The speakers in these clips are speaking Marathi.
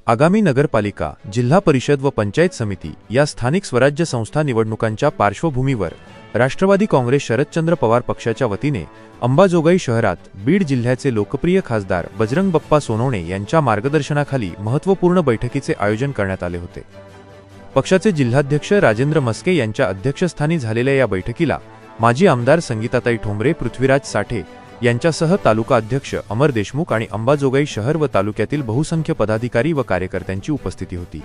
आगामी नगरपालिका, जिल्हा परिषद व पंचायत समिती या स्थानिक स्वराज्य संस्था निवडणुकांच्या पार्श्वभूमीवर राष्ट्रवादी काँग्रेस शरदचंद्र पवार पक्षाच्या वतीने अंबाजोगाई शहरात बीड जिल्ह्याचे लोकप्रिय खासदार बजरंग बाप्पा सोनवणे यांच्या मार्गदर्शनाखाली महत्त्वपूर्ण बैठकीचे आयोजन करण्यात आले होते। पक्षाचे जिल्हाध्यक्ष राजेंद्र मस्के यांच्या अध्यक्षस्थानी झालेल्या या बैठकीला माजी आमदार संगीताताई ठोंबरे, पृथ्वीराज साठे यांच्यासह तालुका अध्यक्ष अमर देशमुख आणि अंबाजोगाई शहर व तालुक्यातील बहुसंख्य पदाधिकारी व कार्यकर्त्यांची उपस्थिती होती।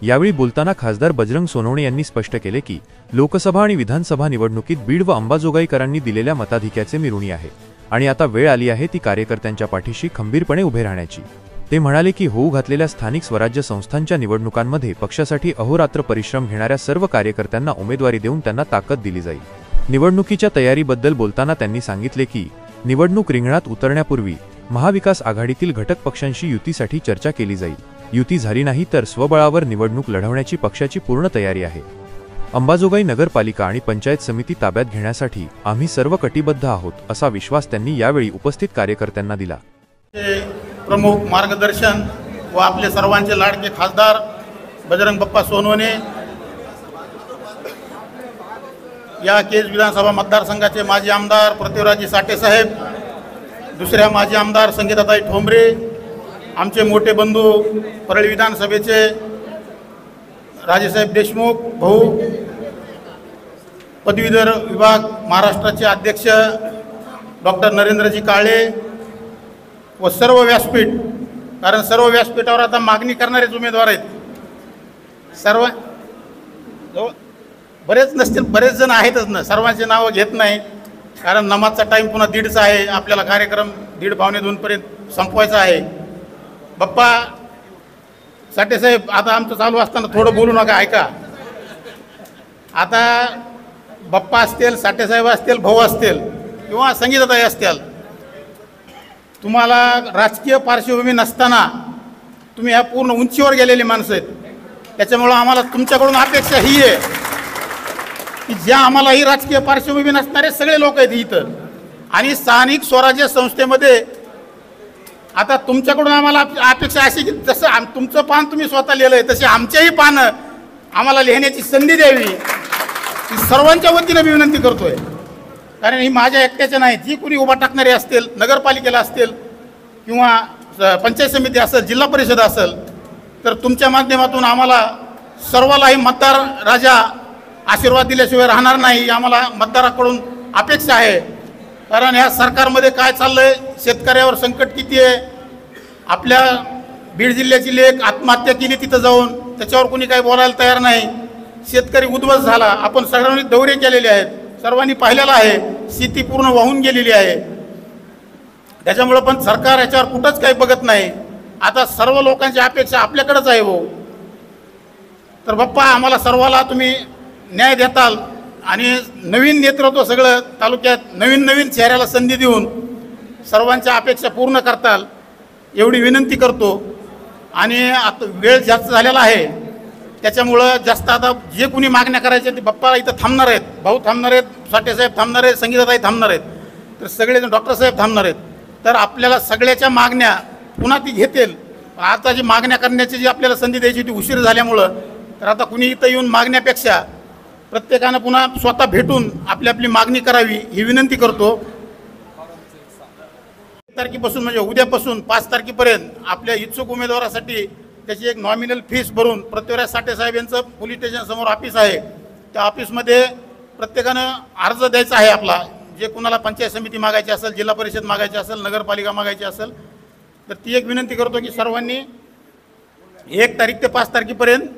यावेळी बोलताना खासदार बजरंग सोनवणे यांनी स्पष्ट केले की लोकसभा आणि विधानसभा निवडणुकीत बीड व अंबाजोगाईकरांनी दिलेल्या मताधिक्याचे मी ऋणी आहे आणि आता वेळ आली आहे ती कार्यकर्त्यांच्या पाठीशी खंबीरपणे उभे राहण्याची। ते म्हणाले की होऊ घातलेल्या स्थानिक स्वराज्य संस्थांच्या निवडणुकांमध्ये पक्षासाठी अहोरात्र परिश्रम घेणाऱ्या सर्व कार्यकर्त्यांना उमेदवारी देऊन त्यांना ताकद दिली जाईल। निवडणुकीच्या तयारीबद्दल बोलताना त्यांनी सांगितले की निवडणूक रिंगणात उतरण्यापूर्वी महाविकास आघाडीतील घटक पक्षांशी युतीसाठी चर्चा केली जाईल। युती झाली नाही तर स्वबळावर निवडणूक लढवण्याची पक्षाची पूर्ण तयारी आहे। अंबाजोगाई नगरपालिका आणि पंचायत समिती ताब्यात घेण्यासाठी आम्ही सर्व कटिबद्ध आहोत, असा विश्वास त्यांनी यावेळी उपस्थित कार्यकर्त्यांना दिला। प्रमुख मार्गदर्शन व आपले सर्वांचे लाडके खासदार बजरंग बाप्पा सोनवणे, या केज विधानसभा मतदारसंघाचे माजी आमदार पृथ्वीराज साठे साहेब, दुसऱ्या माजी आमदार संगीताताई ठोंबरे, आमचे मोठे बंधू परळी विधानसभेचे राजेसाहेब देशमुख भाऊ, पदवीधर विभाग महाराष्ट्राचे अध्यक्ष डॉक्टर नरेंद्रजी काळे व सर्व व्यासपीठ, कारण सर्व व्यासपीठावर आता मागणी करणारेच उमेदवार आहेत। सर्व बरेच नसतील, बरेच जण आहेतच ना, सर्वांची नावं घेत नाही कारण नमाजचा टाईम पुन्हा 1:30चा आहे, आपल्याला कार्यक्रम 1:30 पावणे 2 पर्यंत संपवायचा आहे। बाप्पा साठे साहेब, आता आमचं चालू असताना थोडं बोलू नका, ऐका। आता बाप्पा असतील, साठे साहेब असतील, भाऊ असतील किंवा संगीताताई असतील, तुम्हाला राजकीय पार्श्वभूमी नसताना तुम्ही ह्या पूर्ण उंचीवर गेलेली माणसं आहेत। त्याच्यामुळं आम्हाला तुमच्याकडून अपेक्षा ही आहे की ज्या आम्हाला ही राजकीय पार्श्वभूमी नसणारे सगळे लोक आहेत इथं, आणि स्थानिक स्वराज्य संस्थेमध्ये आता तुमच्याकडून आम्हाला अपेक्षा अशी की जसं तुमचं पान तुम्ही स्वतः लिहिलं आहे तसे आमच्याही पानं आम्हाला लिहिण्याची संधी द्यावी, ही सर्वांच्या वतीनं मी विनंती करतोय। कारण ही माझ्या एकट्याच्या नाही, जी कोणी उभा टाकणारे असतील, नगरपालिकेला असतील किंवा पंचायत समिती असेल, जिल्हा परिषद असेल, तर तुमच्या माध्यमातून आम्हाला सर्वालाही मतदार राजा आशीर्वाद दिल्याशिवाय राहणार नाही, आम्हाला मतदाराकडून अपेक्षा आहे। कारण ह्या सरकारमध्ये काय चाललंय, शेतकऱ्यावर संकट किती आहे, आपल्या बीड जिल्ह्याची लेक आत्महत्या केली तिथं जाऊन, त्याच्यावर कोणी काही बोलायला तयार नाही, शेतकरी उद्ध्वस्त झाला, आपण सगळ्यांनी दौरे केलेले आहेत, सर्वांनी पाहिलेलं आहे, शेती पूर्ण वाहून गेलेली आहे। त्याच्यामुळं पण सरकार याच्यावर कुठंच काही बघत नाही। आता सर्व लोकांची अपेक्षा आपल्याकडेच आहे हो, तर बाप्पा आम्हाला सर्वाला तुम्ही न्याय देताल आणि नवीन नेतृत्व सगळं तालुक्यात नवीन चेहऱ्याला संधी देऊन सर्वांच्या अपेक्षा पूर्ण करताल एवढी विनंती करतो। आणि आता वेळ जास्त झालेला आहे, त्याच्यामुळं जास्त आता जे कोणी मागण्या करायच्या ते बाप्पा इथं थांबणार आहेत, भाऊ थांबणार आहेत, साठे साहेब थांबणार आहेत, संगीताताई थांबणार आहेत, तर सगळे डॉक्टर साहेब थांबणार आहेत, तर आपल्याला सगळ्याच्या मागण्या पुन्हा ती घेतील। आता जी मागण्या करण्याची जी आपल्याला संधी द्यायची ती उशीर झाल्यामुळं, तर आता कुणी इथं येऊन मागण्यापेक्षा प्रत्येकानं पुन्हा स्वतः भेटून आपली आपली मागणी करावी ही विनंती करतो। 1 तारखेपासून म्हणजे उद्यापासून 5 तारखेपर्यंत आपल्या इच्छुक उमेदवारासाठी त्याची एक नॉमिनल फीस भरून पृथ्वीराज साठे साहेब यांचं पोलीस स्टेशन समोर ऑफिस आहे, त्या ऑफिसमध्ये प्रत्येकानं अर्ज द्यायचा आहे आपला, जे कुणाला पंचायत समिती मागायची असेल, जिल्हा परिषद मागायची असेल, नगरपालिका मागायची असेल, तर ती एक विनंती करतो की सर्वांनी 1 तारीख ते 5 तारखेपर्यंत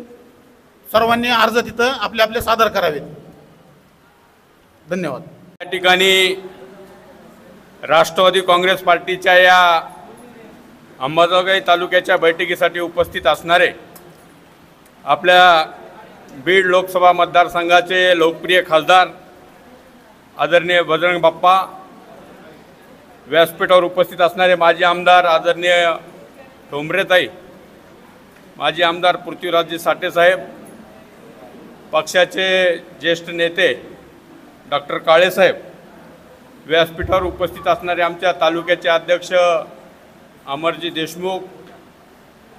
सर्वांनी अर्ज तिथं आपले आपले सादर करावेत। धन्यवाद। या ठिकाणी राष्ट्रवादी काँग्रेस पार्टीच्या या अंबाजोगाई तालुक्याच्या बैठकीसाठी उपस्थित असणारे आपल्या बीड लोकसभा मतदारसंघाचे लोकप्रिय खासदार आदरणीय बजरंग बाप्पा, व्यासपीठावर उपस्थित असणारे माजी आमदार आदरणीय ठोंबरेताई, माजी आमदार पृथ्वीराज साठे साहेब, पक्षाचे ज्येष्ठ नेते डॉक्टर काळे साहेब, व्यासपीठावर उपस्थित असणारे आमच्या तालुक्याचे अध्यक्ष अमरजी देशमुख,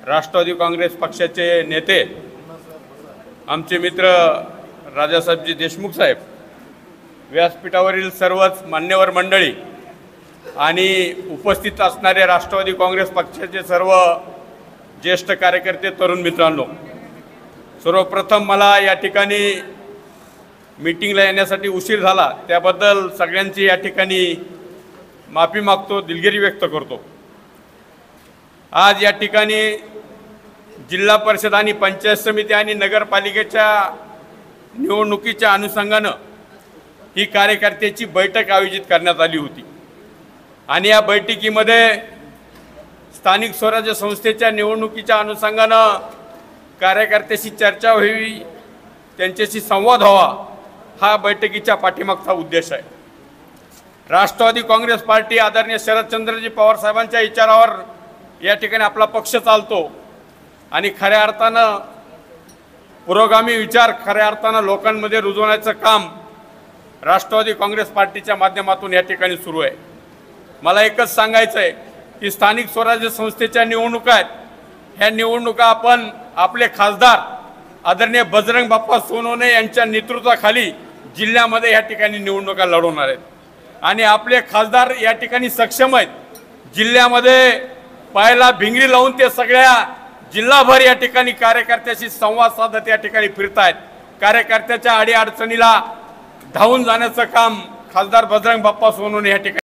राष्ट्रवादी काँग्रेस पक्षाचे नेते आमचे मित्र राजासाहेबजी देशमुख साहेब, व्यासपीठावरील सर्वच मान्यवर मंडळी आणि उपस्थित असणारे राष्ट्रवादी काँग्रेस पक्षाचे सर्व ज्येष्ठ कार्यकर्ते, तरुण मित्रांनो, सर्वप्रथम मला या ठिकाणी मीटिंगला येण्यासाठी उशीर झाला त्याबद्दल सगळ्यांची या ठिकाणी माफी मागतो, दिलगिरी व्यक्त करतो। आज या ठिकाणी जिल्हा परिषद आणि पंचायत समिती आणि नगरपालिकेच्या निवडणुकीच्या अनुषंगानं ही कार्यकर्त्याची बैठक आयोजित करण्यात आली होती आणि या बैठकीमध्ये स्थानिक स्वराज्य संस्थेच्या निवडणुकीच्या अनुषंगानं कार्यकर्त्याशी चर्चा व्हावी, त्यांच्याशी संवाद व्हावा, हा बैठकीच्या पाठीमागचा उद्देश आहे। राष्ट्रवादी काँग्रेस पार्टी आदरणीय शरदचंद्रजी पवार साहेबांच्या विचारावर या ठिकाणी आपला पक्ष चालतो आणि खऱ्या अर्थानं पुरोगामी विचार खऱ्या अर्थानं लोकांमध्ये रुजवण्याचं काम राष्ट्रवादी काँग्रेस पार्टीच्या माध्यमातून या ठिकाणी सुरू आहे। मला एकच सांगायचं आहे की स्थानिक स्वराज्य संस्थेच्या निवडणुका आहेत, ह्या निवडणुका आपण आपले खासदार आदरणीय बजरंग बाप्पा सोनवणे यांच्या नेतृत्वाखाली जिल्ह्यामध्ये या ठिकाणी निवडणुका लढवणार आहेत आणि आपले खासदार या ठिकाणी सक्षम आहेत। जिल्ह्यामध्ये पायाला भिंगरी लावून ते सगळ्या जिल्हाभर या ठिकाणी कार्यकर्त्याशी संवाद साधत या ठिकाणी फिरतायत। कार्यकर्त्याच्या अडीअडचणीला धावून जाण्याचं काम खासदार बजरंग बाप्पा सोनवणे या ठिकाणी